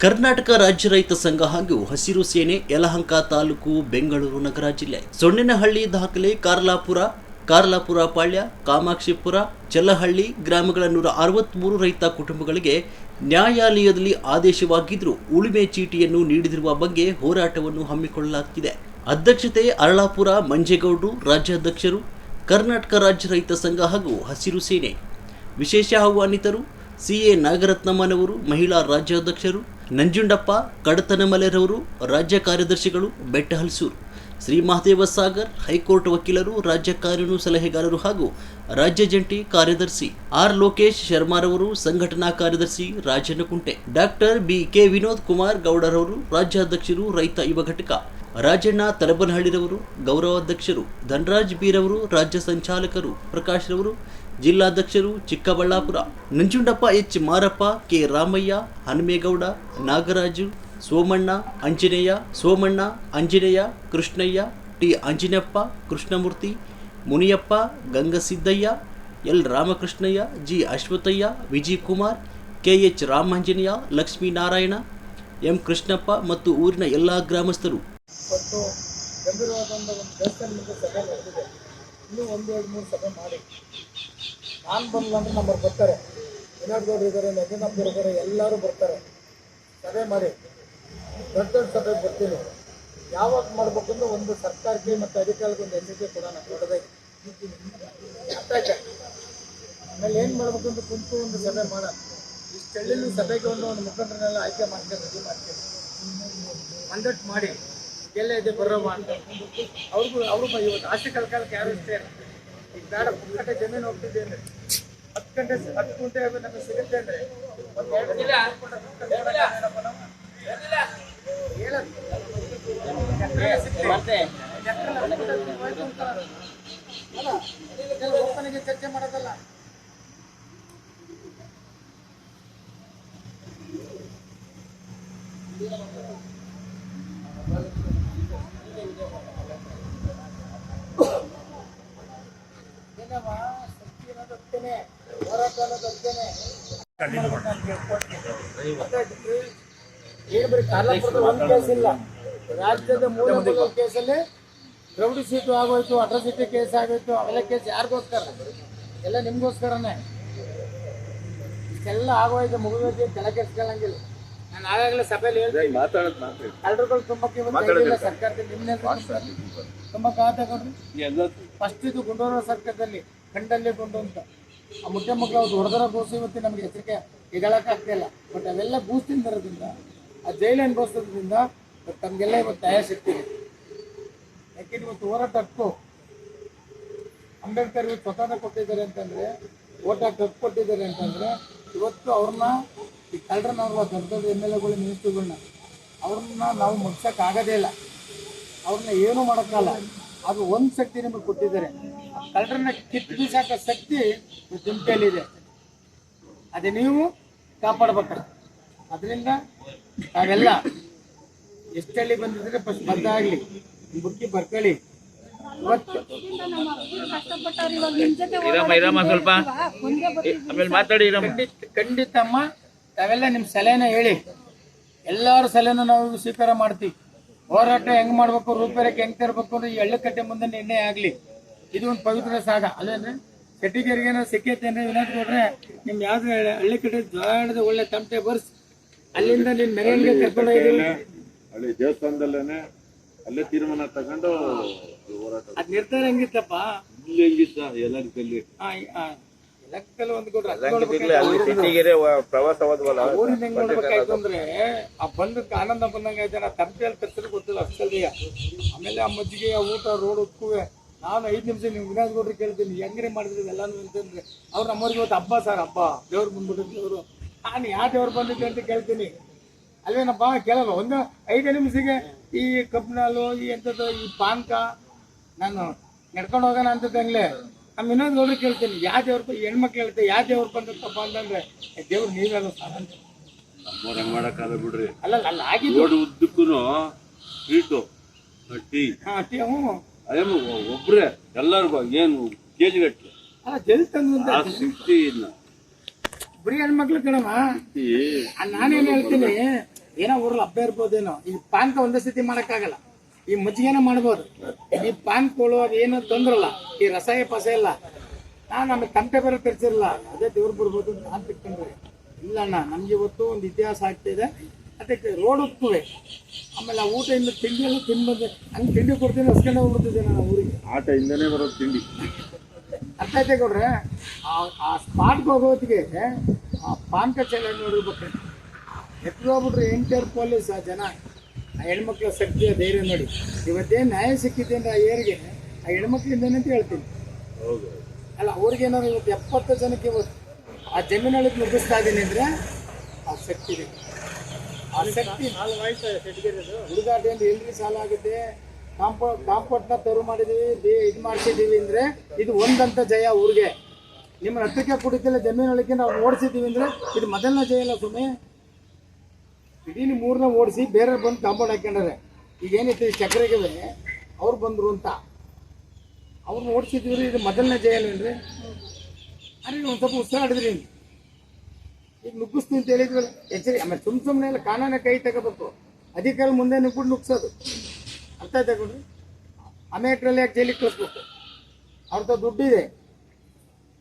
ಕರ್ನಾಟಕ ರಾಜ್ಯ ರೈತ ಸಂಘ ಹಾಗೂ ಹಸಿರು ಸೇನೆ ಯಲಹಂಕ ತಾಲೂಕು ಬೆಂಗಳೂರು ನಗರ ಜಿಲ್ಲೆ ಸೊನ್ನೆನಹಳ್ಳಿ ದಾಖಲೆ ಕಾರ್ಲಾಪುರ ಪಾಳ್ಯ ಕಾಮಾಕ್ಷಿಪುರ ಚಲ್ಲಹಳ್ಳಿ ಗ್ರಾಮಗಳ 163 ರೈತ ಕುಟುಂಬಗಳಿಗೆ ನ್ಯಾಯಾಲಯದಲ್ಲಿ ಆದೇಶವಾಗಿದ್ದರೂ ಉಳುಮೆ ಚೀಟಿಯನ್ನು ನೀಡದಿರುವ ಬಗ್ಗೆ ಹೋರಾಟವನ್ನು ಹಮ್ಮಿಕೊಳ್ಳಲಾಗುತ್ತಿದೆ. ಅಧ್ಯಕ್ಷತೆ ಅರಳಾಪುರ ಮಂಜೇಗೌಡರು ರಾಜ್ಯಾಧ್ಯಕ್ಷರು, ಕರ್ನಾಟಕ ರಾಜ್ಯ ರೈತ ಸಂಘ ಹಾಗೂ ಹಸಿರು ಸೇನೆ. ವಿಶೇಷ ಆಹ್ವಾನಿತರು ಸಿಎ ನಾಗರತ್ನಮ್ಮನವರು ಮಹಿಳಾ ರಾಜ್ಯಾಧ್ಯಕ್ಷರು, ನಂಜುಂಡಪ್ಪ ಕಡತನಮಲೆರವರು ರಾಜ್ಯ ಕಾರ್ಯದರ್ಶಿಗಳು, ಬೆಟ್ಟಹಲ್ಸೂರು, ಶ್ರೀ ಮಹದೇವ ಸಾಗರ್ ಹೈಕೋರ್ಟ್ ವಕೀಲರು, ರಾಜ್ಯ ಕಾನೂನು ಸಲಹೆಗಾರರು ಹಾಗೂ ರಾಜ್ಯ ಜಂಟಿ ಕಾರ್ಯದರ್ಶಿ ಆರ್ ಲೋಕೇಶ್ ಶರ್ಮಾರವರು, ಸಂಘಟನಾ ಕಾರ್ಯದರ್ಶಿ ರಾಜನಕುಂಟೆ, ಡಾಕ್ಟರ್ ಕೆ ವಿನೋದ್ ಕುಮಾರ್ ಗೌಡರವರು ರಾಜ್ಯಾಧ್ಯಕ್ಷರು, ರೈತ ಯುವ ಘಟಕ ರಾಜಣ್ಣ ತಲಬನಹಳ್ಳಿರವರು ಗೌರವಾಧ್ಯಕ್ಷರು, ಧನರಾಜ್ ಬೀರವರು ರಾಜ್ಯ ಸಂಚಾಲಕರು, ಪ್ರಕಾಶ್ ರವರು ಜಿಲ್ಲಾಧ್ಯಕ್ಷರು, Chikkaballapura, Nanjundappa H Marappa, K Ramaiah, Hanumegowda, Nagaraju, Somanna Anjaneya, Krishnaiah, T Anjinappa, Krishnamurthy, Muniyappa, Gangasiddaiah, L Ramakrishnaiah, G Ashwathaiah, Vijay Kumar, K H Ramanjaneya, Lakshminarayana, M Krishnappa ಮತ್ತು ಊರಿನ ಎಲ್ಲ ಗ್ರಾಮಸ್ಥರು. ಮತ್ತು ಗಂಭೀರವಾದ ಒಂದು ದೇವಸ್ಥಾನ ಮುಂದೆ ಸಭೆ ನಡೆದಿದೆ. ಇನ್ನೂ 1-2-3 ಸಭೆ ಮಾಡಿ ನಾನು ಬರಲ್ಲ ಅಂದರೆ ನಮ್ಮವ್ರು ಬರ್ತಾರೆ, ವಿನೋದ್ ಗೌಡ್ರು ಇದ್ದಾರೆ, ನಜನಪ್ಪರು ಇದ್ದಾರೆ, ಎಲ್ಲರೂ ಬರ್ತಾರೆ. ಸಭೆ ಮಾಡಿ ದೊಡ್ಡ ಸಭೆ ಬರ್ತೀನಿ. ಯಾವಾಗ ಮಾಡ್ಬೇಕು ಅಂದ್ರೆ ಒಂದು ಸರ್ಕಾರಕ್ಕೆ ಮತ್ತು ಅಧಿಕಾರಿಗಳಿಗೆ ಒಂದು ಎಚ್ಚರಿಕೆ ಕೊಡೋಣ ದೊಡ್ಡದಾಗಿ. ಆಮೇಲೆ ಏನು ಮಾಡ್ಬೇಕು ಅಂತ ಕುಂತು ಒಂದು ಸಭೆ ಮಾಡೋಣ. ಇಷ್ಟೆಲ್ಲೂ ಸಭೆಗೆ ಒಂದು ಮುಖಂಡರನ್ನೆಲ್ಲ ಆಯ್ಕೆ ಮಾಡ್ಕೊಂಡು ಮಂಡಟ್ ಮಾಡಿ ಎಲ್ಲ ಇದೆ ಬರೋವ ಅಂತ ಅವ್ರಿಗೂ ಇವತ್ತು ಆಸೆ ಕಲ್ಕಾಲಕ್ಕೆ ಯಾರು ಇಷ್ಟೇ ಈಗ ಬೇಡ ಪುಕ್ಕಟ್ಟೆ ಜಮೀನು ಹೋಗ್ತಿದ್ದೆ ಅಂದರೆ 10 ಗುಂಟೆ ನಮಗೆ ಸಿಗುತ್ತೆ ಅಂದರೆ ಒಂದು 2 ಒಪ್ಪನಿಗೆ ಚರ್ಚೆ ಮಾಡೋದಲ್ಲ. ಏನು ಬರೀ ಕಾರ್ಲಾಪುರದ ಒಂದು ಕೇಸ್ ಇಲ್ಲ, ರಾಜ್ಯದ 3 ಕೇಸಲ್ಲಿ ರೌಡಿ ಸೀಟು ಆಗೋಯ್ತು, ಅಟ್ರಾಸಿಟಿ ಕೇಸ್ ಆಗೋಯ್ತು. ಅವೆಲ್ಲ ಕೇಸ್ ಯಾರಿಗೋಸ್ಕರ? ಎಲ್ಲ ನಿಮಗೋಸ್ಕರನೇ. ಇಷ್ಟೆಲ್ಲ ಆಗೋಯ್ತು, ಮುಗಿದೋಗಿ ತಲೆ ಕೆಡ್ಸ್ಕೊಳ್ಳಂಗಿಲ್ಲ. ನಾನು ಆಗಾಗಲೇ ಸಭೆಯಲ್ಲಿ ಹೇಳ್ತೀನಿ, ಕಳ್ಳರುಗಳು ತುಂಬಕ್ಕೆ ಸರ್ಕಾರದಲ್ಲಿ ನಿಮ್ಮ ತುಂಬ ಕಾತಾಕೊಡ್ರಿ. ಫಸ್ಟ್ ಇದು ಗುಂಡೂರಾವ್ ಸರ್ಕಾರದಲ್ಲಿ ಖಂಡಲ್ಲಿ ಗುಂಡು ಅಂತ ಆ ಮುಖ್ಯ ಮಕ್ಕಳು ಅವ್ರು ಹೊಡೆದರ ಗೋಸು ಇವತ್ತು ನಮಗೆ ಹೆಸರಿಗೆ ಆಗ್ತಾಯಿಲ್ಲ. ಬಟ್ ಅವೆಲ್ಲ ಬೂಸ್ತಿಂದ ಬರೋದ್ರಿಂದ, ಆ ಜೈಲು ಅನುಭವಿಸೋದ್ರಿಂದ ತಮಗೆಲ್ಲ ಇವತ್ತು ತಯಾರಿಸಿರ್ತೀವಿ. ಯಾಕೆಂದ್ರೆ ಇವತ್ತು ಹೋರಾಟ ಹಕ್ಕು ಅಂಬೇಡ್ಕರ್ ಇವತ್ತು ಸ್ವತಂತ್ರ ಕೊಟ್ಟಿದ್ದಾರೆ ಅಂತಂದರೆ, ಓಟ್ ಹಾಕಿ ಹಕ್ಕು ಕೊಟ್ಟಿದ್ದಾರೆ ಅಂತಂದರೆ, ಇವತ್ತು ಅವ್ರನ್ನ ಈ ಕಳ್ಳರನ್ನವ್ರು ದೊಡ್ಡ MLAಗಳು ಮಿನಿಸ್ಟ್ರುಗಳನ್ನ ಅವ್ರನ್ನ ನಾವು ಮುಗ್ಸೋಕ್ಕಾಗೋದೇ ಇಲ್ಲ, ಅವ್ರನ್ನ ಏನೂ ಮಾಡೋಕ್ಕಲ್ಲ. ಅದು ಒಂದು ಶಕ್ತಿ ನಿಮಗೆ ಕೊಟ್ಟಿದ್ದಾರೆ. ಕಳ್ಳರನ್ನ ಕಿತ್ತು ಬೀಸಾಕೋ ಶಕ್ತಿ ನಿಮ್ಮ ಕೈಲಿದೆ, ಅದೇ ನೀವು ಕಾಪಾಡ್ಬೇಕಲ್ಲ. ಅದರಿಂದ ನಾವೆಲ್ಲ ಎಷ್ಟಲ್ಲಿ ಬಂದಿದ್ರೆ ಫಸ್ಟ್ ಬದ್ದಾಗಲಿ, ಬುಕ್ಕಿ ಬರ್ಕೊಳ್ಳಿ. ಇವತ್ತು ಖಂಡಿತಮ್ಮ ತಾವೆಲ್ಲ ನಿಮ್ಮ ಸಲಹೆನ ಹೇಳಿ, ಎಲ್ಲರ ಸಲಹೆನೂ ನಾವು ಸ್ವೀಕಾರ ಮಾಡ್ತೀವಿ. ಹೋರಾಟ ಹೆಂಗೆ ಮಾಡ್ಬೇಕು, ರೂಪರೇಖೆ ಹೆಂಗೆ ತರಬೇಕು ಅಂದ್ರೆ ಈ ಹಳ್ಳಕಟ್ಟೆ ಮುಂದೆ ಎಣ್ಣೆ ಆಗಲಿ. ಇದು ಒಂದು ಪವಿತ್ರ ಸಾಗ ಅಲ್ಲೇನ್ರಿ. ಶೆಟ್ಟಿಗರಿಗೇನೋ ಸಿಕ್ಕೈತೇನೆ ವಿನೋದ್ ಗೌಡ್ರೆ, ನಿಮ್ಮ ಯಾವ್ದು ಹಳ್ಳಕಟ್ಟೆ ಜ್ವಾಳದ ಒಳ್ಳೆ ತಮಟೆ ಬರ್ಸಿ ಅಲ್ಲಿಂದ ನಿನ್ನ ಮೆರವಣಿಗೆ ಕರ್ಕೊಂಡು ಹೋಗಿದ್ದೀವಿ. ಹಳ್ಳಿ ದೇವಸ್ಥಾನದಲ್ಲೇನೆ ಅಲ್ಲೇ ತೀರ್ಮಾನ ತಗೊಂಡು ಅದ್ ನಿರ್ಧಾರ ಹೆಂಗಿತ್ತಪ್ಪ? ಇಲ್ಲಿ ಹೆಂಗಿತ್ತ ಎಲ್ಲರಿಗಲ್ಲಿ ಒಂದು ಕೊಡ್ರಿ ಪ್ರವಾಸ ಊರಿಂದ ಹೆಂಗ್ ನೋಡ್ಬೇಕಾಯ್ತು ಅಂದ್ರೆ ಆ ಬಂದಕ್ಕೆ ಆನಂದ ಬಂದಂಗೆ ಆಯ್ತು. ನಾ ತಪ್ಪೆಯಲ್ಲಿ ತರ್ಸಲು ಗೊತ್ತಿಲ್ಲ ಅಷ್ಟಲ್ಲಿಯ. ಆಮೇಲೆ ಆ ಮಜ್ಜಿಗೆ, ಆ ಊಟ, ರೋಡ್ ಉಕ್ಕುವೆ. ನಾನು 5 ನಿಮಿಷ ನೀವು ವಿನೋದ್ ಗೌಡ್ರಿಗೆ ಕೇಳ್ತೀನಿ, ಹೆಂಗ್ರಿ ಮಾಡಿದ್ರಿ ಎಲ್ಲಾನು ಅಂತಂದ್ರೆ, ಅವ್ರು ನಮ್ಮವ್ರಿಗೆ ಇವತ್ತು ಹಬ್ಬ ಸರ್, ಹಬ್ಬ ದೇವ್ರು ಬಂದ್ಬಿಟ್ಟಿದ್ರು. ನಾನು ಯಾವ ದೇವ್ರು ಬಂದಿದ್ದೆ ಅಂತ ಕೇಳ್ತೀನಿ, ಅಲ್ವೇನಪ್ಪ ಕೇಳಲ್ಲ. ಒಂದು 5 ನಿಮಿಷಕ್ಕೆ ಈ ಕಬ್ಬಿನಾಲು, ಈ ಎಂಥದ್ದು, ಈ ಪಾನಕ ನಾನು ನಡ್ಕೊಂಡು ಹೋಗೋಣ ಅಂತಂಗ್ಲೆ ನಮ್ಮ ವಿನೋದ್ ಗೌಡ್ರಿಗೆ ಕೇಳ್ತೀನಿ, ಯಾವ ದೇವ್ರ ಹೆಣ್ಮಕ್ಳು ಹೇಳ್ತೆ ಯಾವ ದೇವ್ರು ಬಂದತ್ತಪ್ಪ ಅಂತಂದ್ರೆ, ದೇವ್ರು ನೀವೆಲ್ಲ ಸಾಲ ಅಂತ ಹೆಂಗ್ ಮಾಡಕ್ಕಾಗ ಬಿಡ್ರಿ. ಅಲ್ಲ ಅಲ್ಲ ಆಗಿದ್ದು ಉದ್ದಕ್ಕೂ ಸ್ವೀಟು ಟೀ ಟೀ ಹ್ಞೂ ಒಬ್ರೆ ಎಲ್ಲರಿಗೂ ಏನು ಕೆಜಿ ಗಟ್ಟಲೆ ಅಲ್ಲ ಜಲ್ ತಂದು ಸಿಕ್ತಿ ಬರೀ ಹೆಣ್ಮಕ್ಳು ಕಣಮ್ಮ. ನಾನೇನು ಹೇಳ್ತೀನಿ, ಏನೋ ಊರಲ್ಲಿ ಹಬ್ಬ ಇರ್ಬೋದೇನೋ. ಈ ಪಾನ್ಕ ಒಂದೇ ಸತಿ ಮಾಡೋಕ್ಕಾಗಲ್ಲ, ಈ ಮಜ್ಜಿಗೆನ ಮಾಡ್ಬೋದು. ಈ ಪಾನ್ಗಳು ಅದು ಏನೋ ತೊಂದ್ರಲ್ಲ, ಈ ರಸಾಯ ಪಸ ಇಲ್ಲ. ನಾನು ಆಮೇಲೆ ತಮಟೆ ಬೇರೆ ತರಿಸಿರಲ್ಲ, ಅದೇ ದೇವ್ರು ಬರ್ಬೋದು ಅಂತ ನಾನು ತಿಳ್ಕೊಂಡ್ರೆ ಇಲ್ಲ ಅಣ್ಣ. ನಮ್ಗೆ ಇವತ್ತು ಒಂದು ಇತಿಹಾಸ ಆಗ್ತಿದೆ, ಅದಕ್ಕೆ ರೋಡ್ ಉತ್ಕುವೆ. ಆಮೇಲೆ ಆ ಊಟ ಇನ್ನು ತಿಂಡಿ ಎಲ್ಲ ತಿನ್ಬಂದು ಹಂಗೆ ತಿಂಡಿ ಕೊಡ್ತೀನಿ ಹಸ್ಕೊಂಡು ಹೋಗ್ಬಿಡ್ತಿದ್ದೆ ನಾನು ಊರಿಗೆ. ಆಟ ಹಿಂದೆನೇ ಬರೋದು ತಿಂಡಿ. ಅರ್ಥ ಐತೆ ಕೊಡ್ರೆ. ಆ ಸ್ಪಾಟ್ಗೆ ಹೋಗೋತ್ತಿಗೆ ಆ ಪಾನ್ಕ ಚಲ ನೋಡಿರ್ಬೇಕು. ಎತ್ಕೋಗ್ಬಿಟ್ರೆ ಎಂಟರ್ ಪೊಲೀಸ್ ಆ ಜನ, ಆ ಹೆಣ್ಮಕ್ಳ ಶಕ್ತಿಯ ಧೈರ್ಯ ನೋಡಿ. ಇವತ್ತೇನು ನ್ಯಾಯ ಸಿಕ್ಕಿದೆ ಅಂದ್ರೆ ಆ ಏರಿಗೆ ಆ ಹೆಣ್ಮಕ್ಳಿಂದೇನೆ ಅಂತ ಹೇಳ್ತೀನಿ. ಅಲ್ಲ, ಅವ್ರಿಗೇನಾದ್ರು ಇವತ್ತು 70 ಜನಕ್ಕೆ ಇವತ್ತು ಆ ಜಮೀನೊಳಗೆ ನುಗ್ಗಿಸ್ತಾ ಇದ್ದೀನಿ ಅಂದರೆ ಆ ಶಕ್ತಿ ಇದೆ. ಆ ಶಕ್ತಿ ಹುಡುಗಾಟ ಅಂದ್ರೆ ಎಲ್ರಿ ಸಾಲ ಆಗುತ್ತೆ. ಕಾಂಪೌಂಡ್ನ ತೆರವು ಮಾಡಿದೀವಿ, ಇದು ಮಾಡ್ಸಿದ್ದೀವಿ ಅಂದರೆ ಇದು ಒಂದಂತ ಜಯ ಊರಿಗೆ. ನಿಮ್ಮ ಹತ್ತಕ್ಕೆ ಕುಡಿತಿಲ್ಲ ಜಮೀನೊಳಗೆ ನಾವು ಓಡಿಸಿದ್ದೀವಿ ಅಂದರೆ ಇದು ಮೊದಲನೇ ಜಯ ಅಲ್ಲ ಸುಮ್ಮನೆ. ಇಡೀ 3ನ ಓಡಿಸಿ ಬೇರೆ ಬಂದು ಕಾಂಪೌಂಡ್ ಹಾಕೊಂಡ್ರೆ ಈಗ ಏನಿತ್ತು ಚಕ್ರೆಗೆ ಅವ್ರು ಬಂದರು ಅಂತ ಅವ್ರನ್ನ ಓಡಿಸಿದ್ವಿ. ಇದು ಮೊದಲನೇ ಜಯ ಅಲ್ವೇನ್ರಿ? ಅರೆ ಒಂದು ಸ್ವಲ್ಪ ಉಸಿರಾಡಿದ್ರಿ, ಈಗ ನುಗ್ಗಿಸ್ತೀನಿ ಅಂತ ಹೇಳಿದ್ವಲ್ಲ ಎಚ್ಚರಿ. ಆಮೇಲೆ ಸುಮ್ಮನೆ ಎಲ್ಲ ಕಾನೂನ ಕೈ ತಗೋಬೇಕು, ಅಧಿಕಾರಿ ಮುಂದೆ ನುಗ್ಬಿಟ್ಟು ನುಗ್ಸೋದು. ಅರ್ಥ ತಗೊಂಡ್ರಿ? ಅಮೇಟ್ರಲ್ಲಿ ಯಾಕೆ ಜೈಲಿಗೆ ಕಳಿಸ್ಬೇಕು? ಅವ್ರ ಹತ್ರ ದುಡ್ಡಿದೆ,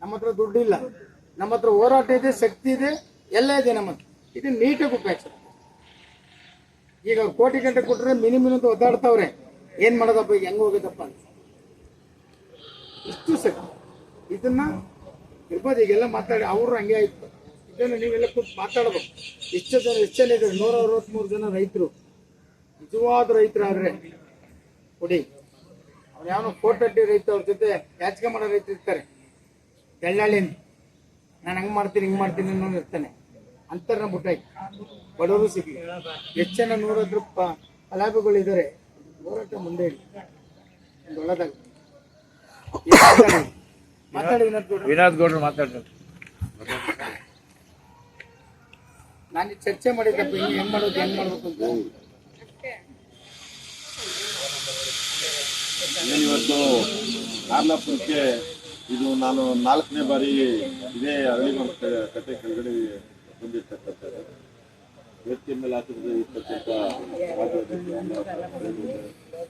ನಮ್ಮ ಹತ್ರ ದುಡ್ಡಿಲ್ಲ. ನಮ್ಮ ಹತ್ರ ಹೋರಾಟ ಇದೆ, ಶಕ್ತಿ ಇದೆ, ಎಲ್ಲ ಇದೆ ನಮ್ಮ ಹತ್ರ. ಇದು ನೀಟಾಗಿ ಉಪಯೋಗಿಸ. ಈಗ ಅವ್ರು ಕೋಟಿ ಗಂಟೆ ಕೊಟ್ಟರೆ ಮಿನಿಮಿನ್ ಅಂತ ಒದ್ದಾಡ್ತಾವ್ರೆ. ಏನು ಮಾಡೋದಪ್ಪ, ಈಗ ಹೆಂಗೆ ಹೋಗೋದಪ್ಪ ಅಂತ. ಇಷ್ಟು ಶಕ್ತಿ ಇದನ್ನ ಇರ್ಬೋದು. ಈಗೆಲ್ಲ ಮಾತಾಡಿ ಅವರು ಹಂಗೆ ಆಯ್ತು. ಇದನ್ನು ನೀವೆಲ್ಲ ಕೂತು ಮಾತಾಡ್ಬೇಕು. ಎಷ್ಟು ಜನ ಇದ್ದಾರೆ? 163 ಜನ ರೈತರು, ನಿಜವಾದ ರೈತರಾದ್ರೆ ಕೊಡಿ. ಅವ್ರು ಯಾವನೋ ಕೋಟಡ್ಡಿ ರೈತ, ಅವ್ರ ಜೊತೆ ಯಾಚಕ ಮಾಡೋ ರೈತ ಇರ್ತಾರೆ, ದಳ್ಳಾಳಿಂದ ನಾನು ಹಂಗೆ ಮಾಡ್ತೀನಿ ಹಿಂಗೆ ಮಾಡ್ತೀನಿ ಅನ್ನೋನು ಇರ್ತಾನೆ. ಅಂತರ್ನ ಬುಟ್ಟಾಕಿ ಬಡವರು ಸಿಗಲಿ. ಎಷ್ಟು ಜನ 100 ಫಲಾಭಿಗಳಿದ್ದಾರೆ. ಹೋರಾಟ ಮುಂದೆ ಇಡಿ, ಒಂದು ಒಳ್ಳೆದಾಗ ಮಾತಾಡಿ. ವಿನೋದ್ ಗೌಡ್ರು ಮಾತಾಡ್ತಾರೆ. ನಾನು ಚರ್ಚೆ ಮಾಡಿದ್ದಪ್ಪ, ಹಿಂಗೆ ಹೆಂಗ್ ಮಾಡೋದು, ಹೆಂಗ್ ಮಾಡ್ಬೇಕು ಅಂತ. ಇವತ್ತು ಕಾರ್ಲಾಪುರಕ್ಕೆ ಇದು ನಾನು 4ನೇ ಬಾರಿ ಇದೇ ಅರಳಿಮರ ಕಟ್ಟೆ ಕೆಳಗಡೆ ಬಂದಿರ್ತಕ್ಕಂಥದ್ದು. ವೇದಿಕೆ ಮೇಲೆ ಹಾಕಿರ್ತಕ್ಕಂಥ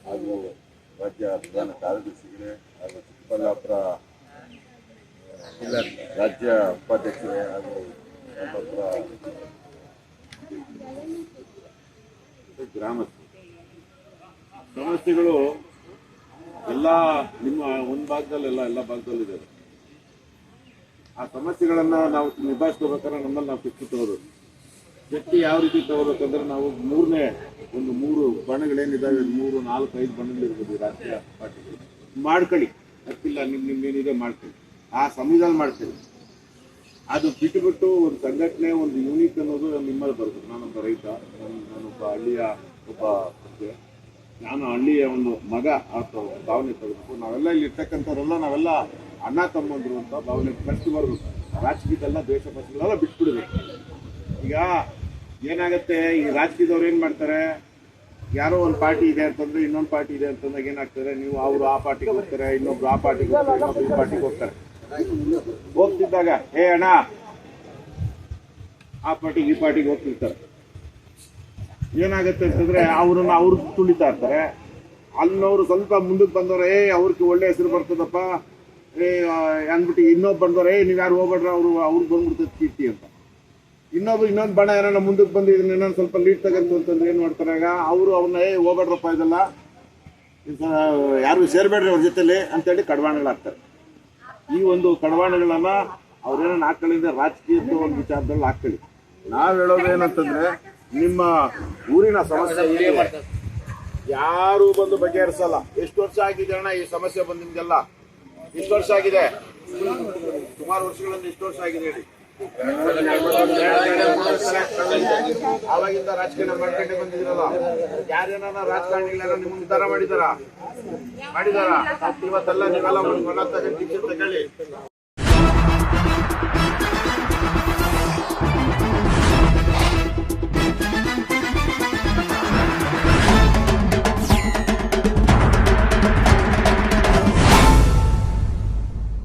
ಹಾಗೂ ರಾಜ್ಯ ಪ್ರಧಾನ ಕಾರ್ಯದರ್ಶಿಗಳೇ ಹಾಗೂ ಚಿಕ್ಕಬಳ್ಳಾಪುರ ರಾಜ್ಯ ಉಪಾಧ್ಯಕ್ಷರೇ ಹಾಗೂ ಗ್ರಾಮಸ್ಥರು ಸಮಸ್ಯೆಗಳು ಎಲ್ಲ ನಿಮ್ಮ ಒಂದು ಭಾಗದಲ್ಲೆಲ್ಲ ಎಲ್ಲ ಭಾಗದಲ್ಲಿದೆ. ಆ ಸಮಸ್ಯೆಗಳನ್ನ ನಾವು ನಿಭಾಯಿಸ್ಕೋಬೇಕಾದ್ರೆ ನಮ್ಮಲ್ಲಿ ನಾವು ಶಿಸ್ತು ತಗೋಬೇಕು. ಶಕ್ತಿ ಯಾವ ರೀತಿ ತಗೋಬೇಕಂದ್ರೆ ನಾವು 3 ಬಣಗಳೇನಿದ್ದಾವೆ, 3, 4, 5 ಬಣಗಳಿರ್ಬೋದು ರಾಷ್ಟ್ರೀಯ ಪಾರ್ಟಿಗಳು. ಮಾಡ್ಕೊಳ್ಳಿ, ಹತ್ತಿಲ್ಲ ನಿಮ್ಗೇನಿದೆ ಮಾಡ್ಕೊಳ್ಳಿ. ಆ ಸಮಯದಲ್ಲಿ ಮಾಡ್ಕೊಳ್ಳಿ. ಅದು ಬಿಟ್ಟುಬಿಟ್ಟು ಒಂದು ಸಂಘಟನೆ, ಒಂದು ಯೂನಿಟ್ ಅನ್ನೋದು ನಿಮ್ಮಲ್ಲಿ ಬರ್ತದೆ. ನಾನೊಬ್ಬ ರೈತ, ನಾನೊಬ್ಬ ಹಳ್ಳಿಯ ಒಬ್ಬ ಪ್ರಜೆ, ನಾನು ಹಳ್ಳಿಯ ಒಂದು ಮಗ ಅಂತ ಭಾವನೆ ತಗೋಬೇಕು. ನಾವೆಲ್ಲ ಇಲ್ಲಿ ಇರ್ತಕ್ಕಂಥವ್ರೆಲ್ಲ ನಾವೆಲ್ಲ ಅಣ್ಣ ತಮ್ಮಂದ್ರು ಅಂತ ಭಾವನೆ ಕಷ್ಟ ಬರಬೇಕು. ರಾಜಕೀಯದೆಲ್ಲ ದ್ವೇಷ ಪಕ್ಷಗಳೆಲ್ಲ ಬಿಟ್ಬಿಡ್ಬೇಕು. ಈಗ ಏನಾಗುತ್ತೆ, ಈ ರಾಜಕೀಯದವ್ರು ಏನು ಮಾಡ್ತಾರೆ, ಯಾರೋ ಒಂದು ಪಾರ್ಟಿ ಇದೆ ಅಂತಂದ್ರೆ ಇನ್ನೊಂದು ಪಾರ್ಟಿ ಇದೆ ಅಂತಂದಾಗ ಏನಾಗ್ತಾರೆ, ನೀವು ಅವರು ಆ ಪಾರ್ಟಿಗೆ ಹೋಗ್ತಾರೆ, ಇನ್ನೊಬ್ರು ಆ ಪಾರ್ಟಿಗೆ ಹೋಗ್ತಾರೆ, ಇನ್ನೊಬ್ರು ಈ ಪಾರ್ಟಿಗೆ ಹೋಗ್ತಾರೆ. ಹೋಗ್ತಿದ್ದಾಗ ಅಣ್ಣ ಆ ಪಾರ್ಟಿಗೆ ಈ ಪಾರ್ಟಿಗೆ ಹೋಗ್ತಿರ್ತಾರೆ. ಏನಾಗುತ್ತೆ ಅಂತಂದ್ರೆ ಅವ್ರು ತುಳಿತಾ ಇರ್ತಾರೆ. ಅಲ್ಲಿನವ್ರು ಸ್ವಲ್ಪ ಮುಂದಕ್ಕೆ ಬಂದವ್ರೆ, ಅವ್ರಿಗೆ ಒಳ್ಳೆ ಹೆಸರು ಬರ್ತದಪ್ಪ ಅಂದ್ಬಿಟ್ಟು ಇನ್ನೊಬ್ಬ ಬಂದವ್ರೆ, ನೀವು ಯಾರು ಹೋಗ್ಬೇಡ್ರ, ಅವ್ರಿಗೆ ಬಂದ್ಬಿಡ್ತದೆ ಕೀರ್ತಿ ಅಂತ. ಇನ್ನೊಂದು ಬಣ ಏನಾರ ಮುಂದಕ್ಕೆ ಬಂದು ಇದನ್ನ ಸ್ವಲ್ಪ ಲೀಡ್ ತಗಂತು ಅಂತಂದ್ರೆ ಏನು ಮಾಡ್ತಾರೆ, ಆಗ ಅವರು ಅವ್ರನ್ನ ಹೋಗ್ಬೇಡ್ರಪ್ಪ ಇದೆಲ್ಲ ಯಾರು ಸೇರ್ಬೇಡ್ರಿ ಅವ್ರ ಜೊತೆಲಿ ಅಂತೇಳಿ ಕಡವಾಣಗಳಾಗ್ತಾರೆ. ಈ ಒಂದು ಕಡವಾಣಗಳನ್ನ ಅವ್ರೇನೋ ಹಾಕೊಳ್ಳಿಂದ ರಾಜಕೀಯದ ಒಂದು ವಿಚಾರದಲ್ಲಿ ಹಾಕೊಳ್ಳಿ. ನಾವ್ ಹೇಳೋದು ಏನಂತಂದ್ರೆ, ನಿಮ್ಮ ಊರಿನ ಸಮಸ್ಯೆ ಯಾರು ಬಂದು ಬಗೆಹರಿಸಲ್ಲ. ಎಷ್ಟು ವರ್ಷ ಆಗಿದೆ ಅಣ್ಣ ಈ ಸಮಸ್ಯೆ ಬಂದು ನಿಮ್ಗೆಲ್ಲ? ಎಷ್ಟು ವರ್ಷ ಆಗಿದೆ? ಸುಮಾರು ವರ್ಷಗಳಿಂದ ಎಷ್ಟು ವರ್ಷ ಆಗಿದೆ ಹೇಳಿ? ಆವಾಗಿಂದ ರಾಜಕಾರಣ ಮಾಡ್ಕೊಂಡೆ ಬಂದಿದ್ದೀರಲ್ಲ. ಯಾರೇನಾರ ರಾಜಕಾರಣಿಗಳನ್ನ ನಿಮ್ಗೆ ಉದ್ಧಾರ ಮಾಡಿದಾರ? ಇವತ್ತೆಲ್ಲ ನೀವೆಲ್ಲ ಮನ ತಗೊಂಡು ತಗೊಳ್ಳಿ.